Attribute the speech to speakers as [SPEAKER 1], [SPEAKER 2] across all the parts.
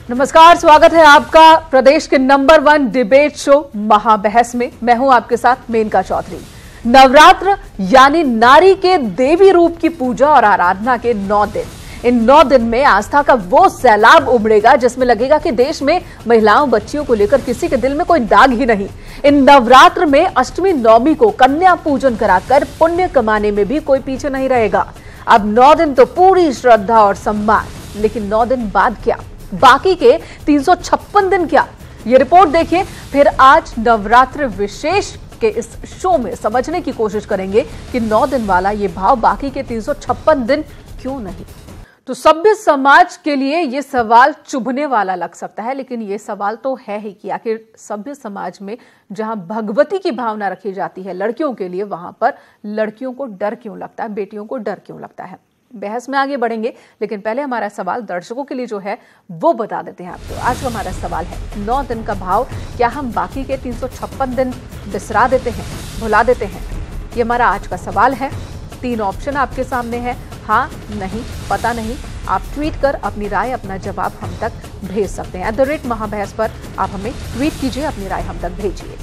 [SPEAKER 1] नमस्कार, स्वागत है आपका प्रदेश के नंबर 1 डिबेट शो महाबहस में। मैं हूं आपके साथ मेनका चौधरी। नवरात्र यानी नारी के देवी रूप की पूजा और आराधना के 9 दिन। इन 9 दिन में आस्था का वो सैलाब उमड़ेगा जिसमें लगेगा कि देश में महिलाओं बच्चियों को लेकर किसी के दिल में कोई दाग ही नहीं। इन नवरात्र में अष्टमी नवमी को कन्या पूजन कराकर पुण्य कमाने में भी कोई पीछे नहीं रहेगा। अब 9 दिन तो पूरी श्रद्धा और सम्मान, लेकिन 9 दिन बाद क्या? बाकी के 356 दिन क्या? ये रिपोर्ट देखिए। फिर आज नवरात्र विशेष के इस शो में समझने की कोशिश करेंगे कि 9 दिन वाला ये भाव बाकी के 356 दिन क्यों नहीं। तो सभ्य समाज के लिए ये सवाल चुभने वाला लग सकता है, लेकिन ये सवाल तो है ही कि आखिर सभ्य समाज में जहां भगवती की भावना रखी जाती है लड़कियों के लिए, वहां पर लड़कियों को डर क्यों लगता है, बेटियों को डर क्यों लगता है। बहस में आगे बढ़ेंगे, लेकिन पहले हमारा सवाल दर्शकों के लिए जो है वो बता देते हैं आपको। आज का हमारा सवाल है 9 दिन का भाव क्या हम बाकी के 356 दिन बिसरा देते हैं, भुला देते हैं? ये हमारा आज का सवाल है। 3 ऑप्शन आपके सामने है, हाँ, नहीं, पता नहीं। आप ट्वीट कर अपनी राय, अपना जवाब हम तक भेज सकते हैं। @महाबहस पर आप हमें ट्वीट कीजिए, अपनी राय हम तक भेजिए।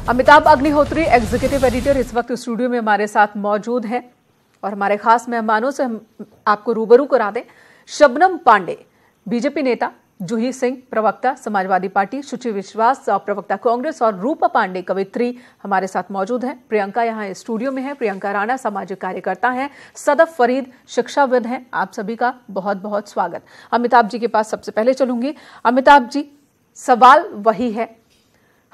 [SPEAKER 1] अमिताभ अग्निहोत्री, एग्जीक्यूटिव एडिटर, इस वक्त स्टूडियो में हमारे साथ मौजूद हैं और हमारे खास मेहमानों से हम आपको रूबरू करा दें। शबनम पांडे, बीजेपी नेता, जूही सिंह, प्रवक्ता समाजवादी पार्टी, शुचि विश्वास, प्रवक्ता कांग्रेस, और रूपा पांडे, कवित्री, हमारे साथ मौजूद हैं। प्रियंका यहाँ स्टूडियो में है। प्रियंका राणा सामाजिक कार्यकर्ता हैं। सदफ फरीद शिक्षाविद हैं। आप सभी का बहुत बहुत स्वागत। अमिताभ जी के पास सबसे पहले चलूंगी। अमिताभ जी, सवाल वही है,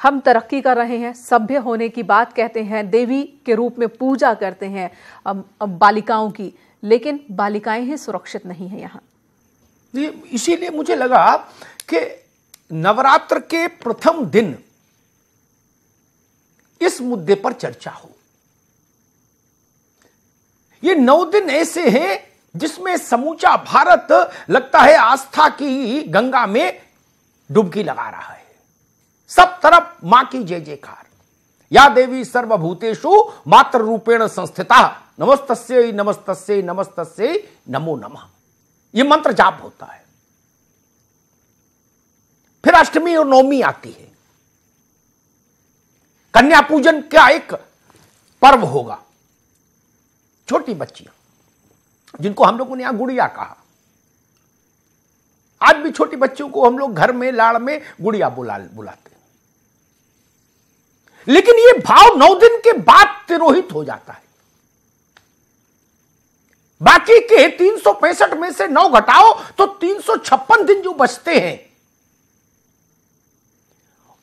[SPEAKER 1] हम तरक्की कर रहे हैं, सभ्य होने की बात कहते हैं, देवी के रूप में पूजा करते हैं बालिकाओं की, लेकिन बालिकाएं ही सुरक्षित नहीं है यहाँ।
[SPEAKER 2] इसीलिए मुझे लगा कि नवरात्र के प्रथम दिन इस मुद्दे पर चर्चा हो। ये 9 दिन ऐसे हैं जिसमें समूचा भारत लगता है आस्था की गंगा में डुबकी लगा रहा है। सब तरफ मां की जय जयकार। या देवी सर्वभूतेषु मातृ रूपेण संस्थिता नमस्तस्यै नमस्तस्यै नमस्तस्यै नमो नमः, यह मंत्र जाप होता है। फिर अष्टमी और नवमी आती है, कन्या पूजन का एक पर्व होगा। छोटी बच्चियां जिनको हम लोगों ने यहां गुड़िया कहा, आज भी छोटी बच्चियों को हम लोग घर में लाड़ में गुड़िया बुलाते हैं। लेकिन यह भाव 9 दिन के बाद तिरोहित हो जाता है। बाकी के 365 में से 9 घटाओ तो 356 दिन जो बचते हैं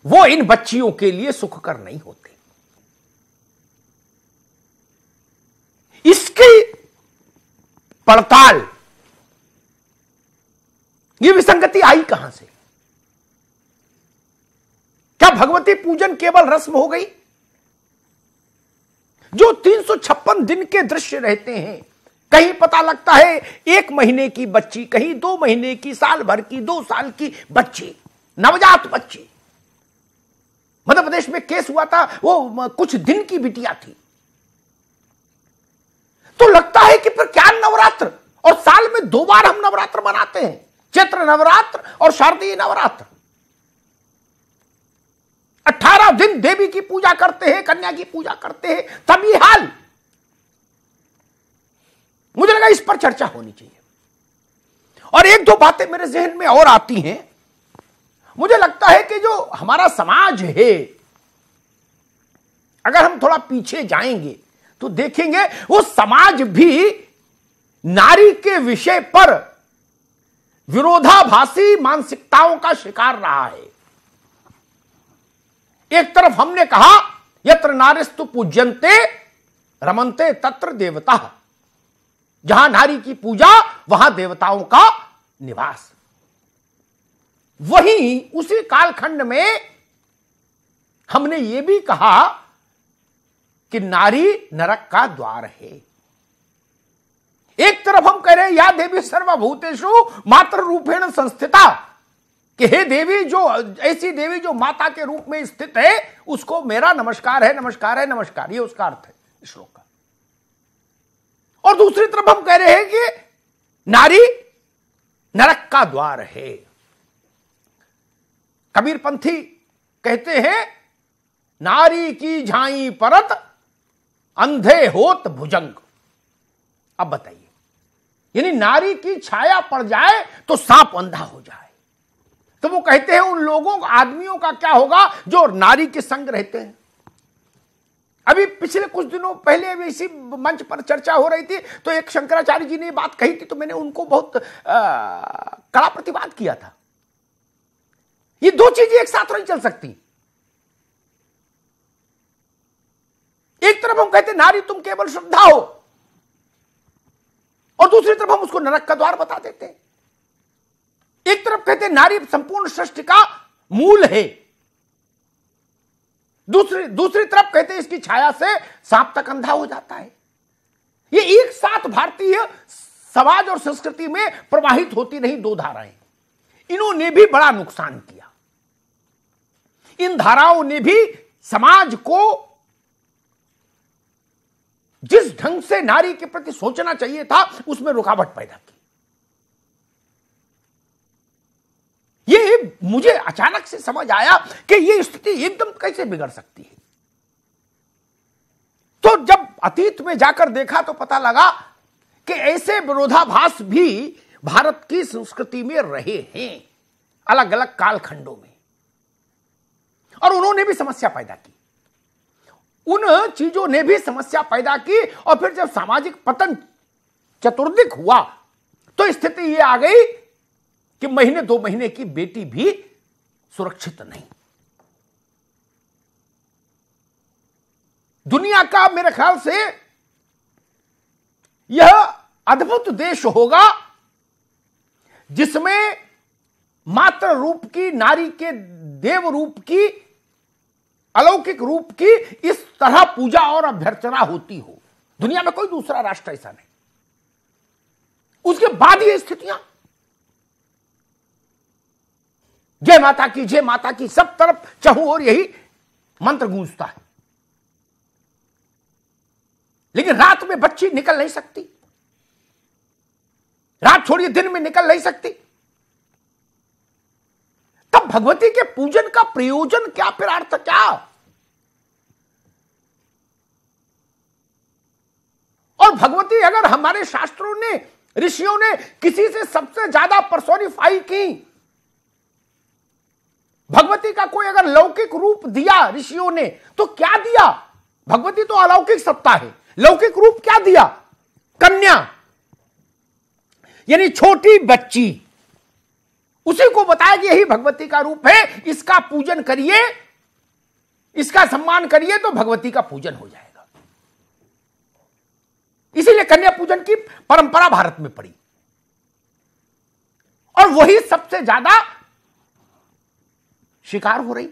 [SPEAKER 2] वो इन बच्चियों के लिए सुखकर नहीं होते। इसकी पड़ताल, ये विसंगति आई कहां से? क्या भगवती पूजन केवल रस्म हो गई? जो 356 दिन के दृश्य रहते हैं, कहीं पता लगता है 1 महीने की बच्ची, कहीं 2 महीने की, साल भर की, 2 साल की बच्ची, नवजात बच्ची। मध्य प्रदेश में केस हुआ था, वो कुछ दिन की बिटिया थी। तो लगता है कि फिर क्या नवरात्र, और साल में 2 बार हम नवरात्र मनाते हैं, चैत्र नवरात्र और शारदीय नवरात्र। 18 दिन देवी की पूजा करते हैं, कन्या की पूजा करते हैं, तब ये हाल। मुझे लगा इस पर चर्चा होनी चाहिए। और 1-2 बातें मेरे जहन में और आती हैं। मुझे लगता है कि जो हमारा समाज है, अगर हम थोड़ा पीछे जाएंगे तो देखेंगे वो समाज भी नारी के विषय पर विरोधाभासी मानसिकताओं का शिकार रहा है। एक तरफ हमने कहा यत्र नारीस्तु पूज्यन्ते रमन्ते तत्र देवता, जहां नारी की पूजा वहां देवताओं का निवास। वहीं उसी कालखंड में हमने यह भी कहा कि नारी नरक का द्वार है। एक तरफ हम कह रहे हैं या देवी सर्वभूतेषु मातृ रूपेण संस्थिता, कि हे देवी, जो ऐसी देवी जो माता के रूप में स्थित है, उसको मेरा नमस्कार है, नमस्कार है, नमस्कार। ये उसका अर्थ है इस श्लोक का। और दूसरी तरफ हम कह रहे हैं कि नारी नरक का द्वार है। कबीरपंथी कहते हैं नारी की झाई परत अंधे होत भुजंग। अब बताइए, यानी नारी की छाया पड़ जाए तो सांप अंधा हो जाए। तो वो कहते हैं उन लोगों आदमियों का क्या होगा जो नारी के संग रहते हैं। अभी पिछले कुछ दिनों पहले इसी मंच पर चर्चा हो रही थी, तो एक शंकराचार्य जी ने बात कही थी, तो मैंने उनको बहुत कड़ा प्रतिवाद किया था। ये दो चीजें एक साथ नहीं चल सकती। एक तरफ हम कहते नारी तुम केवल श्रद्धा हो, और दूसरी तरफ हम उसको नरक का द्वार बता देते हैं। एक तरफ कहते नारी संपूर्ण सृष्टि का मूल है, दूसरी तरफ कहते इसकी छाया से सांप तक अंधा हो जाता है। ये एक साथ भारतीय समाज और संस्कृति में प्रवाहित होती नहीं दो धाराएं। इन्होंने भी बड़ा नुकसान किया। इन धाराओं ने भी समाज को जिस ढंग से नारी के प्रति सोचना चाहिए था उसमें रुकावट पैदा की। ये मुझे अचानक से समझ आया कि ये स्थिति एकदम कैसे बिगड़ सकती है। तो जब अतीत में जाकर देखा तो पता लगा कि ऐसे विरोधाभास भी भारत की संस्कृति में रहे हैं अलग अलग कालखंडों में, और उन्होंने भी समस्या पैदा की। उन चीजों ने भी समस्या पैदा की, और फिर जब सामाजिक पतन चतुर्दिक हुआ तो स्थिति यह आ गई कि महीने 2 महीने की बेटी भी सुरक्षित नहीं। दुनिया का मेरे ख्याल से यह अद्भुत देश होगा जिसमें मातृ रूप की, नारी के देव रूप की, अलौकिक रूप की इस तरह पूजा और अभ्यर्चना होती हो। दुनिया में कोई दूसरा राष्ट्र ऐसा नहीं। उसके बाद ये स्थितियां, जय माता की, जय माता की, सब तरफ चहु और यही मंत्र गूंजता है, लेकिन रात में बच्ची निकल नहीं सकती, रात छोड़िए दिन में निकल नहीं सकती। तब भगवती के पूजन का प्रयोजन क्या, फिर अर्थ क्या? और भगवती अगर हमारे शास्त्रों ने, ऋषियों ने किसी से सबसे ज्यादा पर्सोनिफाई की, भगवती का कोई अगर लौकिक रूप दिया ऋषियों ने, तो क्या दिया? भगवती तो अलौकिक सत्ता है, लौकिक रूप क्या दिया? कन्या, यानी छोटी बच्ची। उसी को बताया कि यही भगवती का रूप है, इसका पूजन करिए, इसका सम्मान करिए तो भगवती का पूजन हो जाएगा। इसीलिए कन्या पूजन की परंपरा भारत में पड़ी, और वही सबसे ज्यादा शिकार हो रही।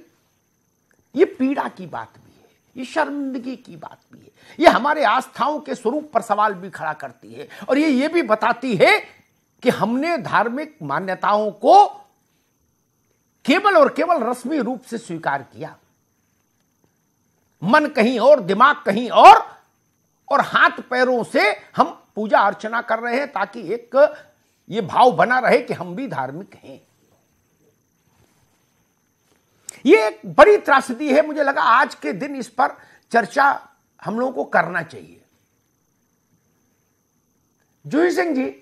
[SPEAKER 2] ये पीड़ा की बात भी है, ये शर्मिंदगी की बात भी है, ये हमारे आस्थाओं के स्वरूप पर सवाल भी खड़ा करती है, और ये भी बताती है कि हमने धार्मिक मान्यताओं को केवल और केवल रस्मी रूप से स्वीकार किया। मन कहीं और, दिमाग कहीं और हाथ पैरों से हम पूजा अर्चना कर रहे हैं ताकि एक ये भाव बना रहे कि हम भी धार्मिक हैं। ये एक बड़ी त्रासदी है। मुझे लगा आज के दिन इस पर चर्चा हम लोगों को करना चाहिए। जूही सिंह जी,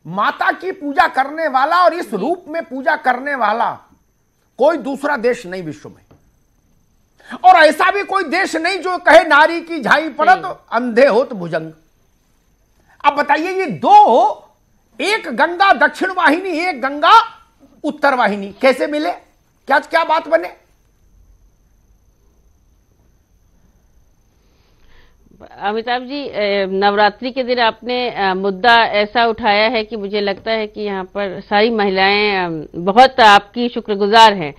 [SPEAKER 2] माता की पूजा करने वाला और इस रूप में पूजा करने वाला कोई दूसरा देश नहीं विश्व में, और ऐसा भी कोई देश नहीं जो कहे नारी की झाई परत अंधे होत भुजंग। अब बताइए, ये दो, एक गंगा दक्षिण वाहिनी, एक गंगा उत्तर वाहिनी, कैसे मिले? क्या बात बने?
[SPEAKER 3] अमिताभ जी, नवरात्रि के दिन आपने मुद्दा ऐसा उठाया है कि मुझे लगता है कि यहाँ पर सारी महिलाएं बहुत आपकी शुक्रगुजार हैं।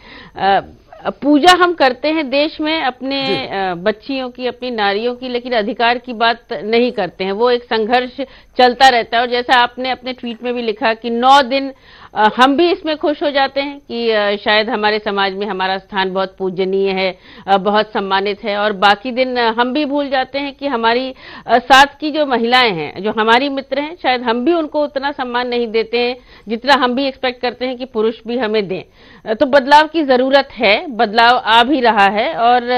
[SPEAKER 3] पूजा हम करते हैं देश में अपने बच्चियों की, अपनी नारियों की, लेकिन अधिकार की बात नहीं करते हैं। वो एक संघर्ष चलता रहता है, और जैसा आपने अपने ट्वीट में भी लिखा कि 9 दिन हम भी इसमें खुश हो जाते हैं कि शायद हमारे समाज में हमारा स्थान बहुत पूजनीय है, बहुत सम्मानित है, और बाकी दिन हम भी भूल जाते हैं कि हमारी साथ की जो महिलाएं हैं, जो हमारी मित्र हैं, शायद हम भी उनको उतना सम्मान नहीं देते हैं जितना हम भी एक्सपेक्ट करते हैं कि पुरुष भी हमें दें। तो बदलाव की जरूरत है, बदलाव आ भी रहा है और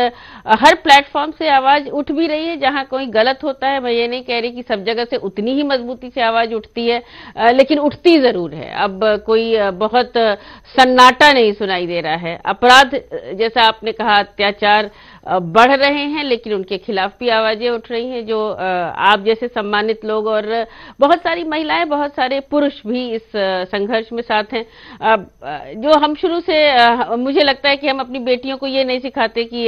[SPEAKER 3] हर प्लेटफॉर्म से आवाज उठ भी रही है। जहां कोई गलत होता है, मैं ये नहीं कह रही कि सब जगह से उतनी ही मजबूती से आवाज उठती है, लेकिन उठती जरूर है। अब कोई बहुत सन्नाटा नहीं सुनाई दे रहा है। अपराध, जैसा आपने कहा, अत्याचार बढ़ रहे हैं, लेकिन उनके खिलाफ भी आवाजें उठ रही हैं। जो आप जैसे सम्मानित लोग और बहुत सारी महिलाएं, बहुत सारे पुरुष भी इस संघर्ष में साथ हैं। जो हम शुरू से, मुझे लगता है कि हम अपनी बेटियों को ये नहीं सिखाते कि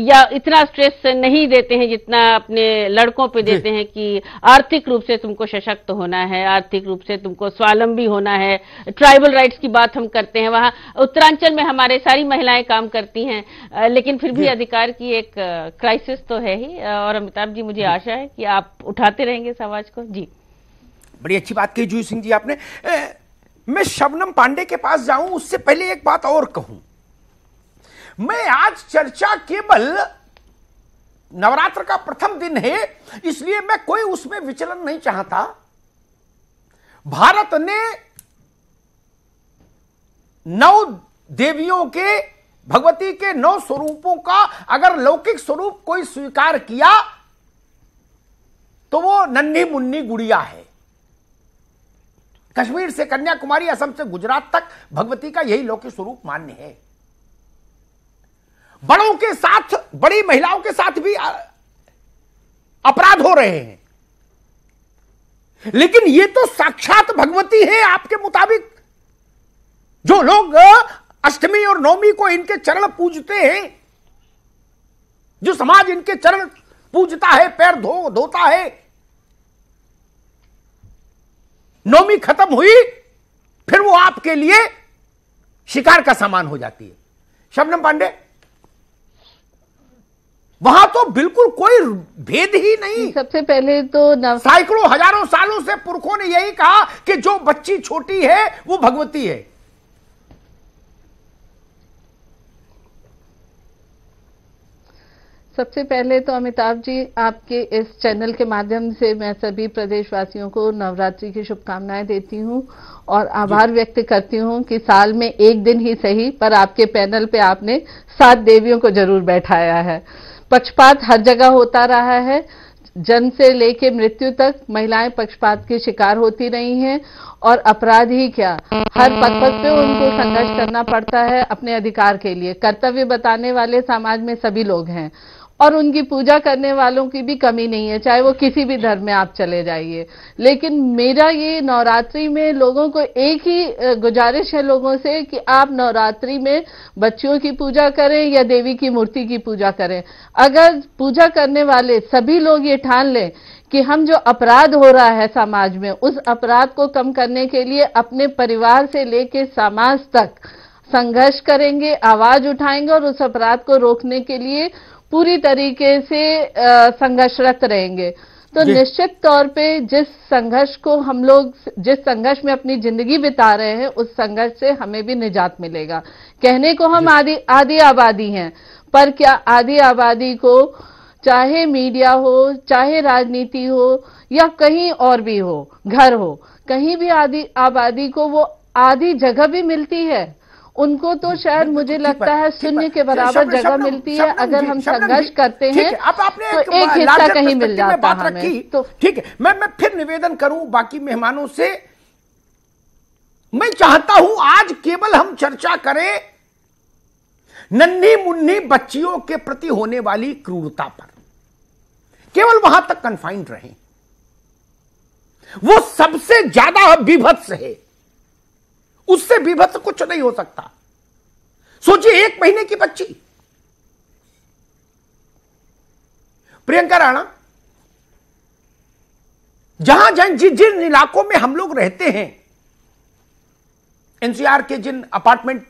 [SPEAKER 3] या इतना स्ट्रेस नहीं देते हैं जितना अपने लड़कों पे देते हैं कि आर्थिक रूप से तुमको सशक्त होना है, आर्थिक रूप से तुमको स्वावलंबी होना है। ट्राइबल राइट्स की बात हम करते हैं, वहां उत्तरांचल में हमारे सारी महिलाएं काम करती हैं, लेकिन फिर भी अधिकार की एक क्राइसिस तो है ही। और अमिताभ जी, मुझे आशा है कि आप उठाते रहेंगे इस आवाज को। जी,
[SPEAKER 2] बड़ी अच्छी बात कही जूही सिंह जी आपने। मैं शबनम पांडे के पास जाऊं उससे पहले एक बात और कहूं। मैं आज चर्चा केवल नवरात्र का प्रथम दिन है, इसलिए मैं कोई उसमें विचलन नहीं चाहता। भारत ने 9 देवियों के, भगवती के 9 स्वरूपों का अगर लौकिक स्वरूप कोई स्वीकार किया तो वो नन्ही मुन्नी गुड़िया है। कश्मीर से कन्याकुमारी, असम से गुजरात तक भगवती का यही लौकिक स्वरूप मान्य है। बड़ों के साथ, बड़ी महिलाओं के साथ भी अपराध हो रहे हैं, लेकिन ये तो साक्षात भगवती है आपके मुताबिक। जो लोग अष्टमी और नवमी को इनके चरण पूजते हैं, जो समाज इनके चरण पूजता है, पैर धोता है, नवमी खत्म हुई फिर वो आपके लिए शिकार का सामान हो जाती है। शबनम पांडे, वहां तो बिल्कुल कोई भेद ही नहीं।
[SPEAKER 4] सबसे पहले तो
[SPEAKER 2] सैकड़ों हजारों सालों से पुरखों ने यही कहा कि जो बच्ची छोटी है वो भगवती है।
[SPEAKER 4] सबसे पहले तो अमिताभ जी, आपके इस चैनल के माध्यम से मैं सभी प्रदेशवासियों को नवरात्रि की शुभकामनाएं देती हूं और आभार व्यक्त करती हूं कि साल में एक दिन ही सही, पर आपके पैनल पे आपने 7 देवियों को जरूर बैठाया है। पक्षपात हर जगह होता रहा है, जन्म से लेके मृत्यु तक महिलाएं पक्षपात की शिकार होती रही हैं, और अपराध ही क्या, हर पथ पे उनको संघर्ष करना पड़ता है अपने अधिकार के लिए। कर्तव्य बताने वाले समाज में सभी लोग हैं और उनकी पूजा करने वालों की भी कमी नहीं है, चाहे वो किसी भी धर्म में आप चले जाइए। लेकिन मेरा ये नवरात्रि में लोगों को एक ही गुजारिश है लोगों से कि आप नवरात्रि में बच्चियों की पूजा करें या देवी की मूर्ति की पूजा करें। अगर पूजा करने वाले सभी लोग ये ठान लें कि हम जो अपराध हो रहा है समाज में, उस अपराध को कम करने के लिए अपने परिवार से लेकर समाज तक संघर्ष करेंगे, आवाज उठाएंगे और उस अपराध को रोकने के लिए पूरी तरीके से संघर्षरत रहेंगे, तो निश्चित तौर पे जिस संघर्ष को हम लोग, जिस संघर्ष में अपनी जिंदगी बिता रहे हैं, उस संघर्ष से हमें भी निजात मिलेगा। कहने को हम आदि आबादी हैं, पर क्या आदि आबादी को, चाहे मीडिया हो, चाहे राजनीति हो या कहीं और भी हो, घर हो, कहीं भी आदि आबादी को वो आधी जगह भी मिलती है? उनको तो शायद मुझे लगता है शून्य के बराबर जगह मिलती है। अगर हम संघर्ष करते हैं तो एक हिस्सा कहीं मिल जाता है हमें। तो
[SPEAKER 2] ठीक है, मैं फिर निवेदन करूं बाकी मेहमानों से। मैं चाहता हूं आज केवल हम चर्चा करें नन्ही मुन्नी बच्चियों के प्रति होने वाली क्रूरता पर, केवल वहां तक कन्फाइंड रहें। वो सबसे ज्यादा विभत्स है, उससे विभत्स कुछ नहीं हो सकता। सोचिए, 1 महीने की बच्ची प्रियंका राणा, जहां जिन इलाकों में हम लोग रहते हैं, एनसीआर के जिन अपार्टमेंट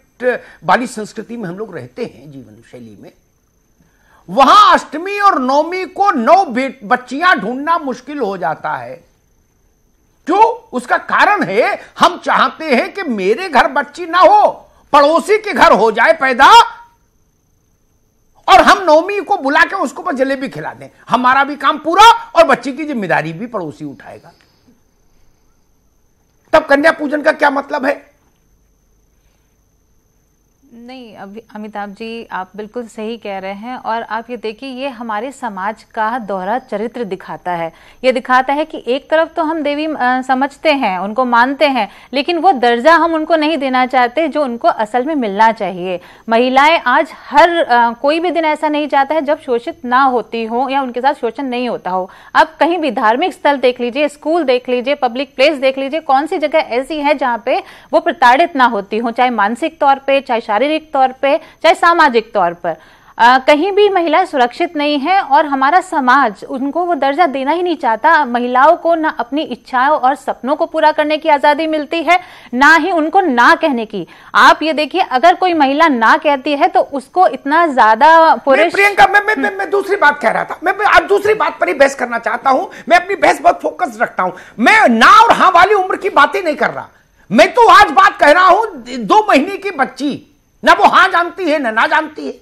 [SPEAKER 2] वाली संस्कृति में हम लोग रहते हैं, जीवन शैली में, वहां अष्टमी और नवमी को 9 बच्चियां ढूंढना मुश्किल हो जाता है। क्यों? उसका कारण है हम चाहते हैं कि मेरे घर बच्ची ना हो, पड़ोसी के घर हो जाए पैदा, और हम नवमी को बुला के उसको पर जलेबी खिला दें। हमारा भी काम पूरा और बच्ची की जिम्मेदारी भी पड़ोसी उठाएगा। तब कन्या पूजन का क्या मतलब है?
[SPEAKER 5] नहीं, अभी अमिताभ जी आप बिल्कुल सही कह रहे हैं। और आप ये देखिए, ये हमारे समाज का दोहरा चरित्र दिखाता है। ये दिखाता है कि एक तरफ तो हम देवी समझते हैं, उनको मानते हैं, लेकिन वो दर्जा हम उनको नहीं देना चाहते जो उनको असल में मिलना चाहिए। महिलाएं आज हर कोई भी दिन ऐसा नहीं चाहता है जब शोषित ना होती हो या उनके साथ शोषण नहीं होता हो। आप कहीं भी धार्मिक स्थल देख लीजिए, स्कूल देख लीजिए, पब्लिक प्लेस देख लीजिए, कौन सी जगह ऐसी है जहाँ पे वो प्रताड़ित ना होती हो, चाहे मानसिक तौर पर, चाहे शारीरिक तौर पे, चाहे सामाजिक तौर पर। कहीं भी महिला सुरक्षित नहीं है और हमारा समाज उनको वो दर्जा देना ही नहीं चाहता। महिलाओं को ना अपनी इच्छाओं और सपनों को पूरा करने की आजादी मिलती है, ना ही उनको ना कहने की। आप ये देखिए, अगर कोई महिला ना कहती है तो उसको इतना ज्यादा पुरुष।
[SPEAKER 2] प्रियंका, मैं दूसरी बात कह रहा था। मैं आज दूसरी बात पर ही बहस करना चाहता हूं। मैं अपनी बहस बहुत फोकस रखता हूं। मैं ना और हां वाली उम्र की बातें नहीं कर रहा। मैं तो आज बात कह रहा हूं 2 महीने की बच्ची, ना वो हां जानती है ना जानती है,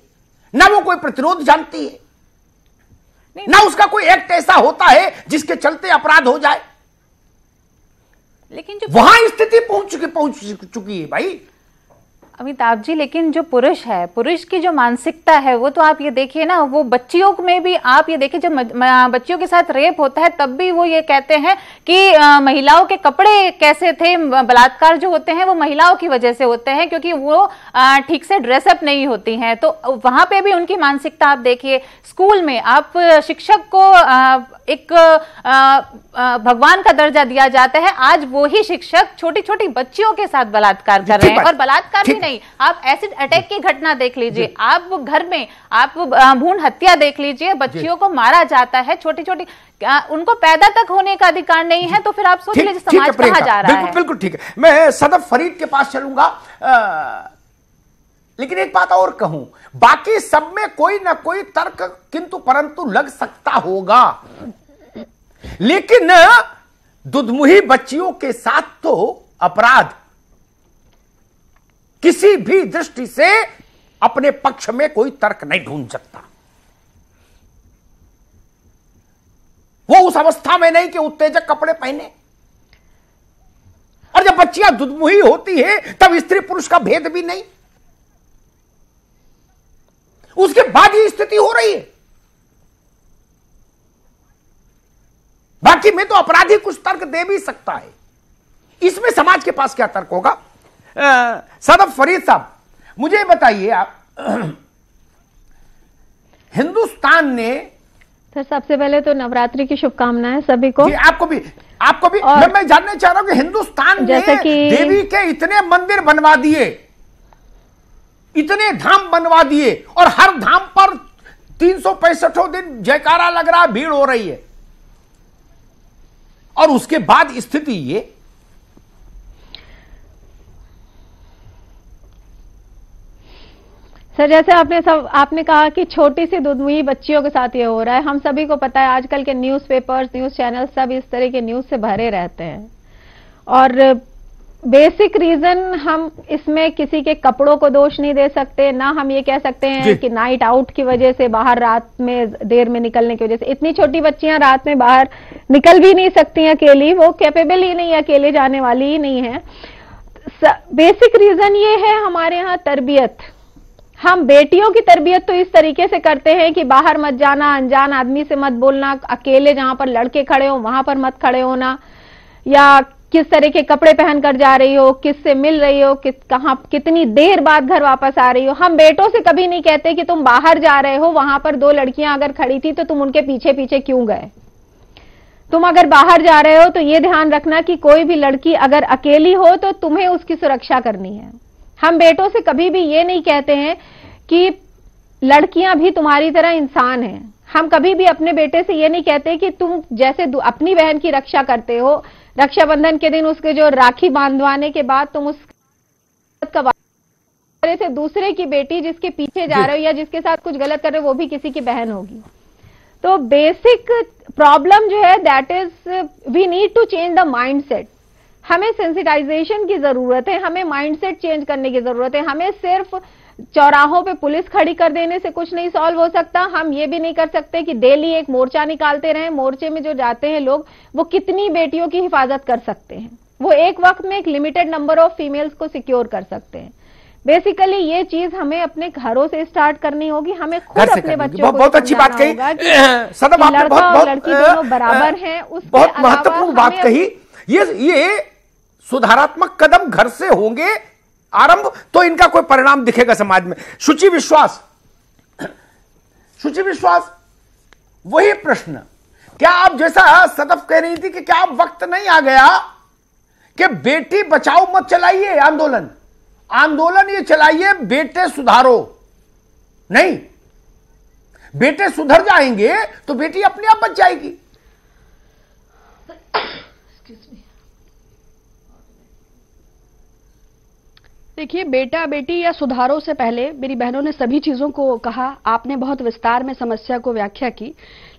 [SPEAKER 2] ना वो कोई प्रतिरोध जानती है, ना उसका कोई एक्ट ऐसा होता है जिसके चलते अपराध हो जाए।
[SPEAKER 5] लेकिन जो
[SPEAKER 2] वहां स्थिति पहुंच चुकी है भाई
[SPEAKER 5] अमिताभ जी। लेकिन जो पुरुष है, पुरुष की जो मानसिकता है वो तो आप ये देखिए ना, वो बच्चियों में भी आप ये देखिए, जब बच्चियों के साथ रेप होता है तब भी वो ये कहते हैं कि महिलाओं के कपड़े कैसे थे। बलात्कार जो होते हैं वो महिलाओं की वजह से होते हैं क्योंकि वो ठीक से ड्रेसअप नहीं होती हैं। तो वहां पे भी उनकी मानसिकता आप देखिए। स्कूल में आप शिक्षक को एक भगवान का दर्जा दिया जाता है, आज वो ही शिक्षक छोटी छोटी बच्चियों के साथ बलात्कार कर रहे हैं। और बलात्कार भी नहीं, आप एसिड अटैक की घटना देख लीजिए, आप घर में आप भ्रूण हत्या देख लीजिए, बच्चियों को मारा जाता है, छोटी छोटी, उनको पैदा तक होने का अधिकार नहीं है। तो फिर आप सोच लीजिए समाज कहां जा रहा है।
[SPEAKER 2] बिल्कुल ठीक है। मैं सदफ फरीद के पास चलूंगा, लेकिन एक बात और कहूं, बाकी सब में कोई ना कोई तर्क किंतु परंतु लग सकता होगा, लेकिन दुधमुही बच्चियों के साथ तो अपराध किसी भी दृष्टि से अपने पक्ष में कोई तर्क नहीं ढूंढ सकता। वो उस अवस्था में नहीं कि उत्तेजक कपड़े पहने। और जब बच्चियां दुधमुही होती है तब स्त्री पुरुष का भेद भी नहीं। उसके बाद ये स्थिति हो रही है। बाकी में तो अपराधी कुछ तर्क दे भी सकता है, इसमें समाज के पास क्या तर्क होगा? सदफ फरीद साहब, मुझे बताइए, आप हिंदुस्तान ने
[SPEAKER 6] सर, सबसे पहले तो नवरात्रि की शुभकामनाएं सभी को।
[SPEAKER 2] जी, आपको भी मैं जानना चाह रहा हूं कि हिंदुस्तान ने देवी के इतने मंदिर बनवा दिए, इतने धाम बनवा दिए, और हर धाम पर 365 दिन जयकारा लग रहा, भीड़ हो रही है, और उसके बाद स्थिति ये।
[SPEAKER 6] सर, जैसे आपने कहा कि छोटी सी दुधमुही बच्चियों के साथ ये हो रहा है। हम सभी को पता है आजकल के न्यूज़पेपर्स, न्यूज़ चैनल सब इस तरह के न्यूज़ से भरे रहते हैं। और बेसिक रीजन हम इसमें किसी के कपड़ों को दोष नहीं दे सकते, ना हम ये कह सकते हैं कि नाइट आउट की वजह से, बाहर रात में देर में निकलने की वजह से। इतनी छोटी बच्चियां रात में बाहर निकल भी नहीं सकती हैं अकेली, वो कैपेबल ही नहीं है, अकेले जाने वाली ही नहीं है। बेसिक रीजन ये है हमारे यहाँ तरबियत। हम बेटियों की तरबियत तो इस तरीके से करते हैं कि बाहर मत जाना, अनजान आदमी से मत बोलना, अकेले जहां पर लड़के खड़े हो वहां पर मत खड़े होना, या किस तरह के कपड़े पहनकर जा रही हो, किससे मिल रही हो, कहां कितनी देर बाद घर वापस आ रही हो। हम बेटों से कभी नहीं कहते कि तुम बाहर जा रहे हो, वहां पर 2 लड़कियां अगर खड़ी थी तो तुम उनके पीछे पीछे क्यों गए। तुम अगर बाहर जा रहे हो तो ये ध्यान रखना कि कोई भी लड़की अगर अकेली हो तो तुम्हें उसकी सुरक्षा करनी है। हम बेटों से कभी भी ये नहीं कहते हैं कि लड़कियां भी तुम्हारी तरह इंसान हैं। हम कभी भी अपने बेटे से ये नहीं कहते कि तुम जैसे अपनी बहन की रक्षा करते हो, रक्षाबंधन के दिन उसके जो राखी बांधवाने के बाद तुम उस तरह से दूसरे की बेटी जिसके पीछे जा रहे हो या जिसके साथ कुछ गलत कर रहे हो वो भी किसी की बहन होगी। तो बेसिक प्रॉब्लम जो है that is we need to change the mindset. हमें सेंसिटाइजेशन की जरूरत है, हमें माइंडसेट चेंज करने की जरूरत है। हमें सिर्फ चौराहों पे पुलिस खड़ी कर देने से कुछ नहीं सॉल्व हो सकता। हम ये भी नहीं कर सकते कि डेली एक मोर्चा निकालते रहें। मोर्चे में जो जाते हैं लोग, वो कितनी बेटियों की हिफाजत कर सकते हैं? वो एक वक्त में एक लिमिटेड नंबर ऑफ फीमेल्स को सिक्योर कर सकते हैं। बेसिकली ये चीज हमें अपने घरों से स्टार्ट करनी होगी। हमें खुद अपने बच्चों को
[SPEAKER 2] बहुत अच्छी बात कही सदम, आपने बहुत
[SPEAKER 6] लड़की दोनों बराबर हैं।
[SPEAKER 2] बहुत महत्वपूर्ण बात कही। ये सुधारात्मक कदम घर से होंगे आरंभ, तो इनका कोई परिणाम दिखेगा समाज में। शुचि विश्वास, वही प्रश्न, क्या आप जैसा सदफ कह रही थी कि क्या अब वक्त नहीं आ गया कि बेटी बचाओ मत चलाइए आंदोलन ये चलाइए, बेटे सुधारो नहीं, बेटे सुधर जाएंगे तो बेटी अपने आप बच जाएगी।
[SPEAKER 7] देखिए, बेटा बेटी या सुधारों से पहले मेरी बहनों ने सभी चीजों को कहा। आपने बहुत विस्तार में समस्या को व्याख्या की,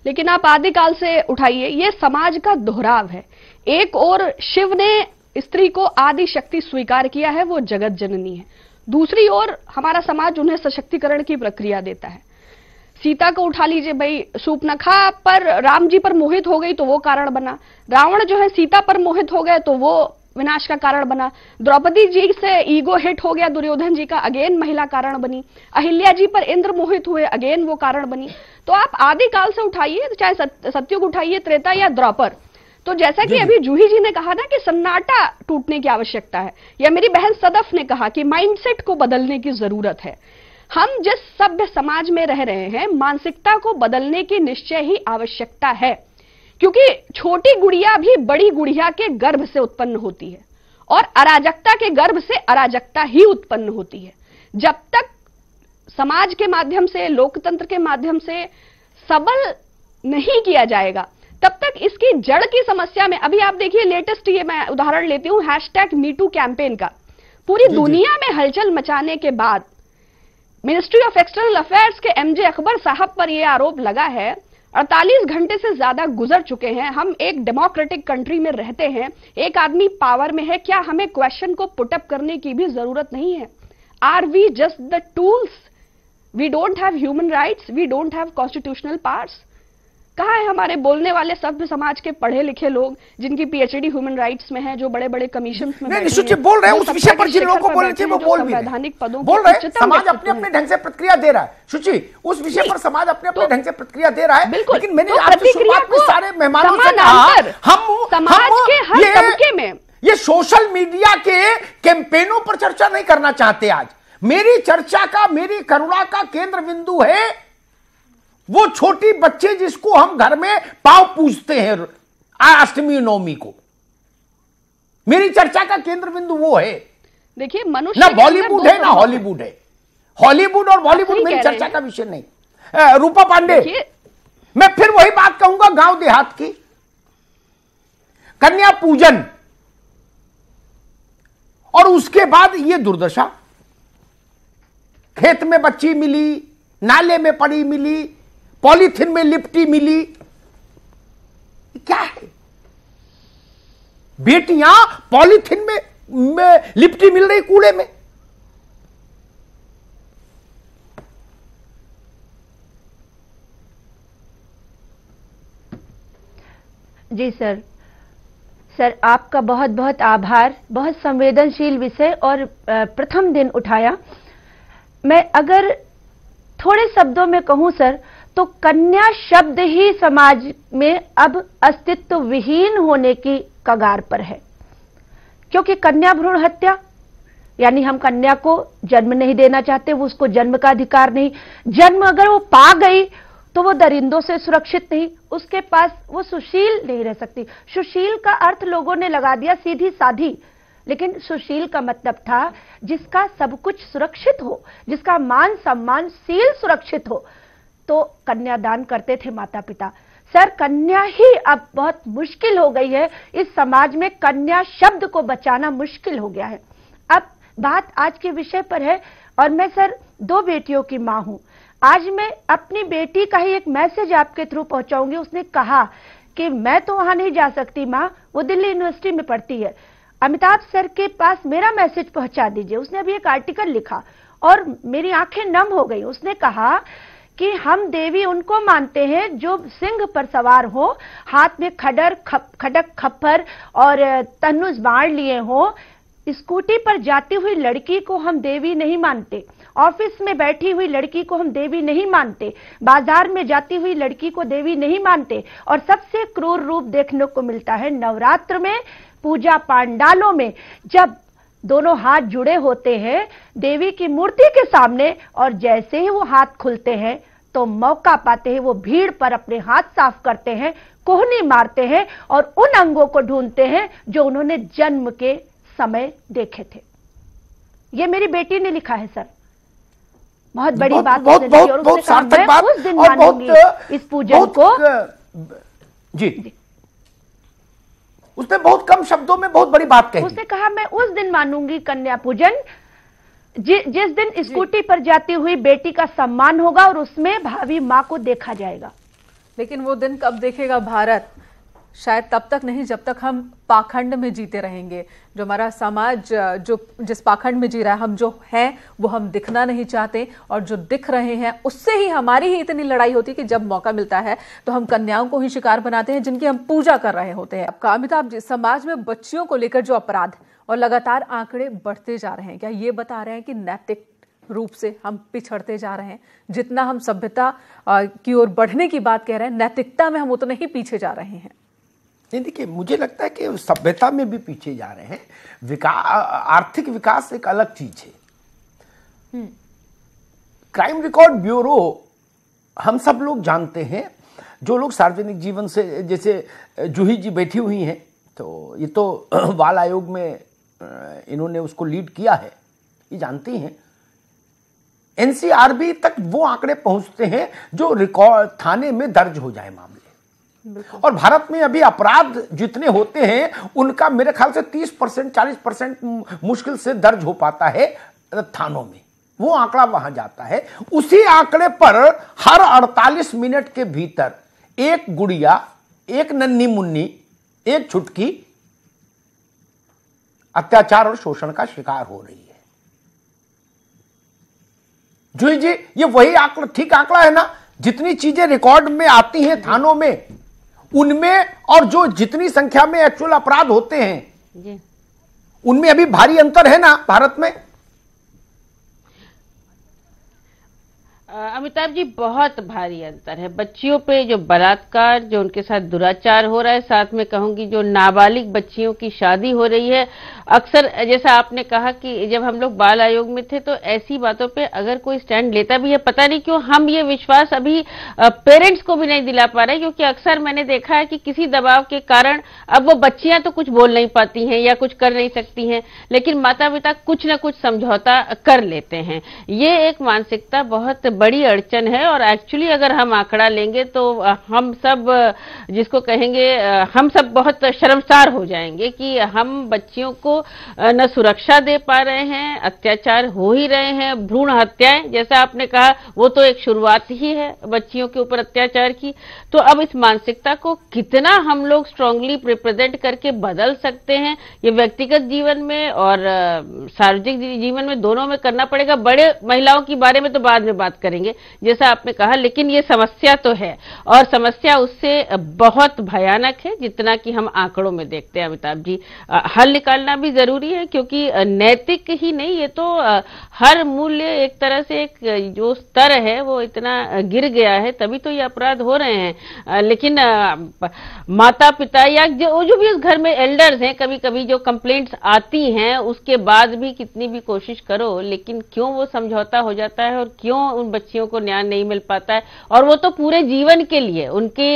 [SPEAKER 7] लेकिन आप आदिकाल से उठाइए, ये समाज का दोहराव है। एक और शिव ने स्त्री को आदि शक्ति स्वीकार किया है, वो जगत जननी है। दूसरी ओर हमारा समाज उन्हें सशक्तिकरण की प्रक्रिया देता है। सीता को उठा लीजिए भाई, सूर्पनखा पर राम जी पर मोहित हो गई तो वो कारण बना। रावण जो है सीता पर मोहित हो गए तो वो विनाश का कारण बना। द्रौपदी जी से ईगो हिट हो गया दुर्योधन जी का, अगेन महिला कारण बनी। अहिल्या जी पर इंद्र मोहित हुए, अगेन वो कारण बनी। तो आप आदिकाल से उठाइए, चाहे सत्युग उठाइए, त्रेता या द्वापर, तो जैसा कि अभी जूही जी ने कहा ना कि सन्नाटा टूटने की आवश्यकता है, या मेरी बहन सदफ ने कहा कि माइंडसेट को बदलने की जरूरत है। हम जिस सभ्य समाज में रह रहे हैं, मानसिकता को बदलने की निश्चय ही आवश्यकता है, क्योंकि छोटी गुड़िया भी बड़ी गुड़िया के गर्भ से उत्पन्न होती है और अराजकता के गर्भ से अराजकता ही उत्पन्न होती है। जब तक समाज के माध्यम से, लोकतंत्र के माध्यम से सबल नहीं किया जाएगा, तब तक इसकी जड़ की समस्या में, अभी आप देखिए लेटेस्ट, ये मैं उदाहरण लेती हूं #MeToo कैंपेन का, पूरी दुनिया में हलचल मचाने के बाद मिनिस्ट्री ऑफ एक्सटर्नल अफेयर्स के MJ अकबर साहब पर यह आरोप लगा है। 48 घंटे से ज्यादा गुजर चुके हैं, हम एक डेमोक्रेटिक कंट्री में रहते हैं, एक आदमी पावर में है, क्या हमें क्वेश्चन को पुटअप करने की भी जरूरत नहीं है? Are we just the tools? We don't have human rights, we don't have constitutional powers. कहाँ है हमारे बोलने वाले सभ्य समाज के पढ़े लिखे लोग जिनकी PhD ह्यूमन राइट्स में है, जो बड़े बड़े कमीशन में
[SPEAKER 2] नहीं, बोल रहे हैं उस विषय पर, जिन लोगों को बोलने थे वो संवैधानिक पदों बोल रहे हैं। समाज अपने अपने ढंग से प्रतिक्रिया दे रहा है। शुचि, उस विषय पर समाज अपने अपने ढंग से प्रतिक्रिया दे रहा है, लेकिन मैंने आपसे शुरुआत में सारे मेहमानों से कहा, हम
[SPEAKER 7] समाज के हर तबके में
[SPEAKER 2] ये सोशल मीडिया के कैंपेनों पर चर्चा नहीं करना चाहते। आज मेरी चर्चा का, मेरी करुणा का केंद्र बिंदु है वो छोटी बच्चे जिसको हम घर में पांव पूजते हैं अष्टमी नवमी को। मेरी चर्चा का केंद्र बिंदु वो है।
[SPEAKER 7] देखिए, मनुष्य
[SPEAKER 2] ना बॉलीवुड है ना हॉलीवुड है। हॉलीवुड और बॉलीवुड मेरी चर्चा का विषय नहीं। रूपा पांडे, मैं फिर वही बात कहूंगा गांव देहात की, कन्या पूजन और उसके बाद ये दुर्दशा, खेत में बच्ची मिली, नाले में पड़ी मिली, पॉलीथिन में लिपटी मिली, क्या है? बेटियां पॉलीथिन में लिपटी मिल रही कूड़े में।
[SPEAKER 8] जी सर, आपका बहुत बहुत आभार। बहुत संवेदनशील विषय और प्रथम दिन उठाया। मैं अगर थोड़े शब्दों में कहूं सर, तो कन्या शब्द ही समाज में अब अस्तित्व विहीन होने की कगार पर है, क्योंकि कन्या भ्रूण हत्या, यानी हम कन्या को जन्म नहीं देना चाहते, वो उसको जन्म का अधिकार नहीं, जन्म अगर वो पा गई तो वो दरिंदों से सुरक्षित नहीं, उसके पास वो सुशील नहीं रह सकती। सुशील का अर्थ लोगों ने लगा दिया सीधी साधी, लेकिन सुशील का मतलब था जिसका सब कुछ सुरक्षित हो, जिसका मान सम्मान शील सुरक्षित हो। तो कन्यादान करते थे माता पिता। सर, कन्या ही अब बहुत मुश्किल हो गई है। इस समाज में कन्या शब्द को बचाना मुश्किल हो गया है। अब बात आज के विषय पर है और मैं सर 2 बेटियों की मां हूं। आज मैं अपनी बेटी का ही एक मैसेज आपके थ्रू पहुंचाऊंगी। उसने कहा कि मैं तो वहां नहीं जा सकती माँ, वो दिल्ली यूनिवर्सिटी में पढ़ती है, अमिताभ सर के पास मेरा मैसेज पहुंचा दीजिए। उसने अभी एक आर्टिकल लिखा और मेरी आंखें नम हो गई। उसने कहा कि हम देवी उनको मानते हैं जो सिंह पर सवार हो, हाथ में खडक खप्पर और धनुष बाण लिए हो। स्कूटी पर जाती हुई लड़की को हम देवी नहीं मानते, ऑफिस में बैठी हुई लड़की को हम देवी नहीं मानते, बाजार में जाती हुई लड़की को देवी नहीं मानते। और सबसे क्रूर रूप देखने को मिलता है नवरात्र में, पूजा पंडालों में, जब दोनों हाथ जुड़े होते हैं देवी की मूर्ति के सामने और जैसे ही वो हाथ खुलते हैं तो मौका पाते हैं वो भीड़ पर अपने हाथ साफ करते हैं, कोहनी मारते हैं और उन अंगों को ढूंढते हैं जो उन्होंने जन्म के समय देखे थे। ये मेरी बेटी ने लिखा है सर, बहुत बड़ी बात।
[SPEAKER 2] बहुत सार्थक बात
[SPEAKER 8] उस दिन
[SPEAKER 2] और
[SPEAKER 8] मानूंगी इस पूजन को।
[SPEAKER 2] जी, उसने बहुत कम शब्दों में बहुत बड़ी बात कही।
[SPEAKER 8] उसने कहा मैं उस दिन मानूंगी कन्या पूजन जिस दिन स्कूटी पर जाती हुई बेटी का सम्मान होगा और उसमें भावी मां को देखा जाएगा।
[SPEAKER 1] लेकिन वो दिन कब देखेगा भारत? शायद तब तक नहीं जब तक हम पाखंड में जीते रहेंगे। जो हमारा समाज जो जिस पाखंड में जी रहा है, हम जो हैं वो हम दिखना नहीं चाहते, और जो दिख रहे हैं उससे ही हमारी ही इतनी लड़ाई होती है कि जब मौका मिलता है तो हम कन्याओं को ही शिकार बनाते हैं जिनकी हम पूजा कर रहे होते हैं। आपका अमिताभ जी, समाज में बच्चियों को लेकर जो अपराध और लगातार आंकड़े बढ़ते जा रहे हैं, क्या ये बता रहे हैं कि नैतिक रूप से हम पिछड़ते जा रहे हैं? जितना हम सभ्यता की ओर बढ़ने की बात कह रहे हैं, नैतिकता में हम उतने ही पीछे जा रहे हैं।
[SPEAKER 2] नहीं, देखिए, मुझे लगता है कि सभ्यता में भी पीछे जा रहे हैं। आर्थिक विकास एक अलग चीज है। क्राइम रिकॉर्ड ब्यूरो हम सब लोग जानते हैं, जो लोग सार्वजनिक जीवन से, जैसे जूही जी बैठी हुई हैं, तो ये तो बाल आयोग में इन्होंने उसको लीड किया है, ये जानती हैं। एनसीआरबी तक वो आंकड़े पहुंचते हैं जो रिकॉर्ड थाने में दर्ज हो जाए मामले। और भारत में अभी अपराध जितने होते हैं उनका मेरे ख्याल से 30% 40% मुश्किल से दर्ज हो पाता है थानों में। वो आंकड़ा वहां जाता है। उसी आंकड़े पर हर 48 मिनट के भीतर एक गुड़िया, एक नन्ही मुन्नी, एक छुटकी अत्याचार और शोषण का शिकार हो रही है। जूही जी, ये वही आंकड़ा, ठीक आंकड़ा है ना? जितनी चीजें रिकॉर्ड में आती हैं थानों में, उनमें और जो जितनी संख्या में एक्चुअल अपराध होते हैं, उनमें अभी भारी अंतर है ना भारत में?
[SPEAKER 3] अमिताभ जी, बहुत भारी अंतर है। बच्चियों पे जो बलात्कार, जो उनके साथ दुराचार हो रहा है, साथ में कहूंगी जो नाबालिग बच्चियों की शादी हो रही है। अक्सर जैसा आपने कहा कि जब हम लोग बाल आयोग में थे तो ऐसी बातों पे अगर कोई स्टैंड लेता भी है, पता नहीं क्यों हम ये विश्वास अभी पेरेंट्स को भी नहीं दिला पा रहे, क्योंकि अक्सर मैंने देखा है कि किसी दबाव के कारण अब वो बच्चियां तो कुछ बोल नहीं पाती हैं या कुछ कर नहीं सकती हैं, लेकिन माता पिता कुछ न कुछ समझौता कर लेते हैं। ये एक मानसिकता बहुत बड़ी अड़चन है। और एक्चुअली अगर हम आंकड़ा लेंगे तो हम सब, जिसको कहेंगे, हम सब बहुत शर्मसार हो जाएंगे कि हम बच्चियों को न सुरक्षा दे पा रहे हैं, अत्याचार हो ही रहे हैं। भ्रूण हत्याएं, जैसा आपने कहा, वो तो एक शुरुआत ही है बच्चियों के ऊपर अत्याचार की। तो अब इस मानसिकता को कितना हम लोग स्ट्रांगली रिप्रेजेंट करके बदल सकते हैं, ये व्यक्तिगत जीवन में और सार्वजनिक जीवन में दोनों में करना पड़ेगा। बड़े महिलाओं के बारे में तो बाद में बात करेंगे जैसा आपने कहा, लेकिन ये समस्या तो है और समस्या उससे बहुत भयानक है जितना कि हम आंकड़ों में देखते हैं। अमिताभ जी, हल निकालना भी जरूरी है, क्योंकि नैतिक ही नहीं, ये तो हर मूल्य एक तरह से एक जो स्तर है वो इतना गिर गया है, तभी तो ये अपराध हो रहे हैं। लेकिन माता पिता या जो भी उस घर में एल्डर्स हैं, कभी कभी जो कंप्लेंट्स आती हैं उसके बाद भी कितनी भी कोशिश करो, लेकिन क्यों वो समझौता हो जाता है और क्यों उन बच्चियों को न्याय नहीं मिल पाता है। और वो तो पूरे जीवन के लिए उनके